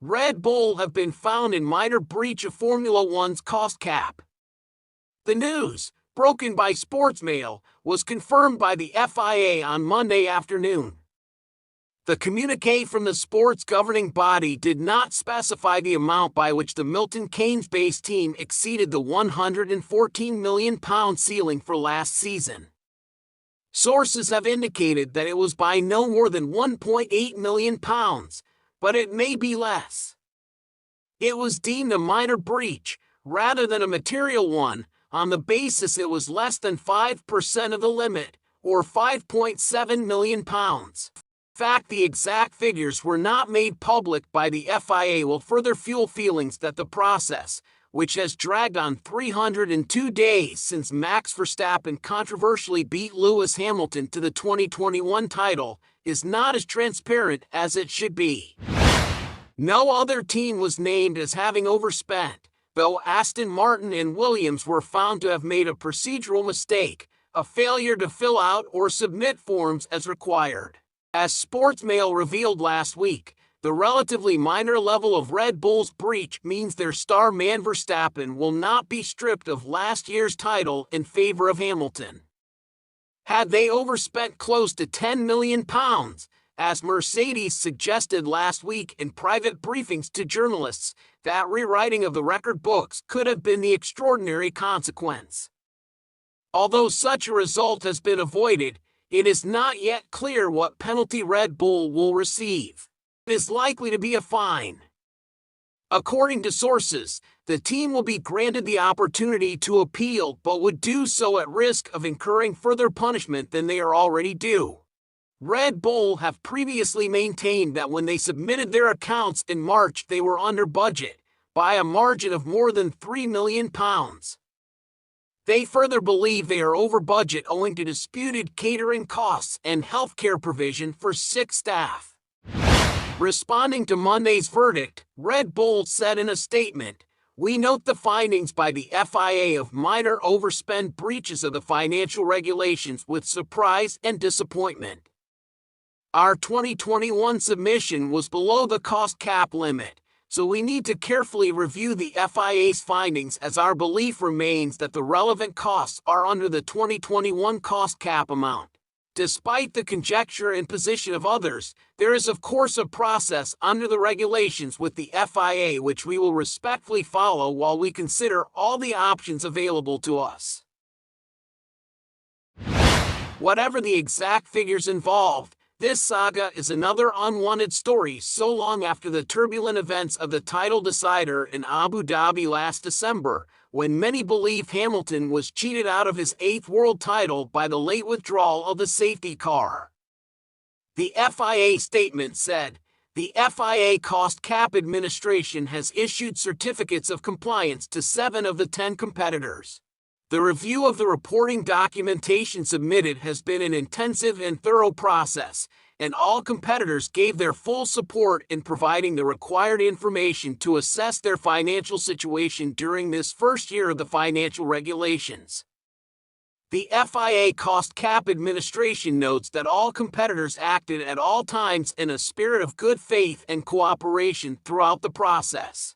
Red Bull have been found in minor breach of Formula One's cost cap. The news, broken by Sportsmail, was confirmed by the FIA on Monday afternoon. The communique from the sports governing body did not specify the amount by which the Milton Keynes-based team exceeded the £114 million ceiling for last season. Sources have indicated that it was by no more than £1.8 million, but it may be less. It was deemed a minor breach, rather than a material one, on the basis it was less than 5% of the limit, or £5.7 million. In fact, the exact figures were not made public by the FIA will further fuel feelings that the process, which has dragged on 302 days since Max Verstappen controversially beat Lewis Hamilton to the 2021 title, is not as transparent as it should be. No other team was named as having overspent, though Aston Martin and Williams were found to have made a procedural mistake, a failure to fill out or submit forms as required. As Sportsmail revealed last week, the relatively minor level of Red Bull's breach means their star man Verstappen will not be stripped of last year's title in favor of Hamilton. Had they overspent close to £10 million, as Mercedes suggested last week in private briefings to journalists, that rewriting of the record books could have been the extraordinary consequence. Although such a result has been avoided, it is not yet clear what penalty Red Bull will receive. It is likely to be a fine. According to sources, the team will be granted the opportunity to appeal but would do so at risk of incurring further punishment than they are already due. Red Bull have previously maintained that when they submitted their accounts in March they were under budget, by a margin of more than £3 million. They further believe they are over budget owing to disputed catering costs and healthcare provision for sick staff. Responding to Monday's verdict, Red Bull said in a statement, "We note the findings by the FIA of minor overspend breaches of the financial regulations with surprise and disappointment. Our 2021 submission was below the cost cap limit, so we need to carefully review the FIA's findings as our belief remains that the relevant costs are under the 2021 cost cap amount. Despite the conjecture and position of others, there is of course a process under the regulations with the FIA which we will respectfully follow while we consider all the options available to us." Whatever the exact figures involved, this saga is another unwanted story so long after the turbulent events of the title decider in Abu Dhabi last December, when many believe Hamilton was cheated out of his 8th world title by the late withdrawal of the safety car. The FIA statement said, "The FIA Cost Cap Administration has issued certificates of compliance to 7 of the 10 competitors. The review of the reporting documentation submitted has been an intensive and thorough process, and all competitors gave their full support in providing the required information to assess their financial situation during this first year of the financial regulations." The FIA Cost Cap Administration notes that all competitors acted at all times in a spirit of good faith and cooperation throughout the process.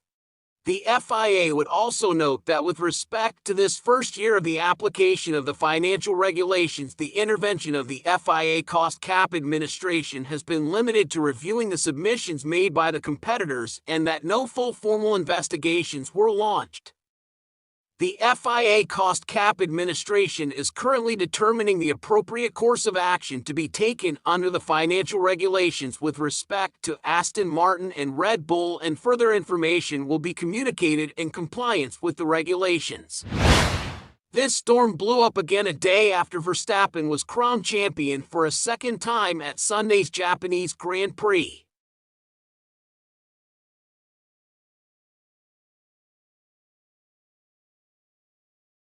The FIA would also note that with respect to this first year of the application of the financial regulations, the intervention of the FIA Cost Cap Administration has been limited to reviewing the submissions made by the competitors and that no full formal investigations were launched. The FIA Cost Cap Administration is currently determining the appropriate course of action to be taken under the financial regulations with respect to Aston Martin and Red Bull, and further information will be communicated in compliance with the regulations. This storm blew up again a day after Verstappen was crowned champion for a second time at Sunday's Japanese Grand Prix.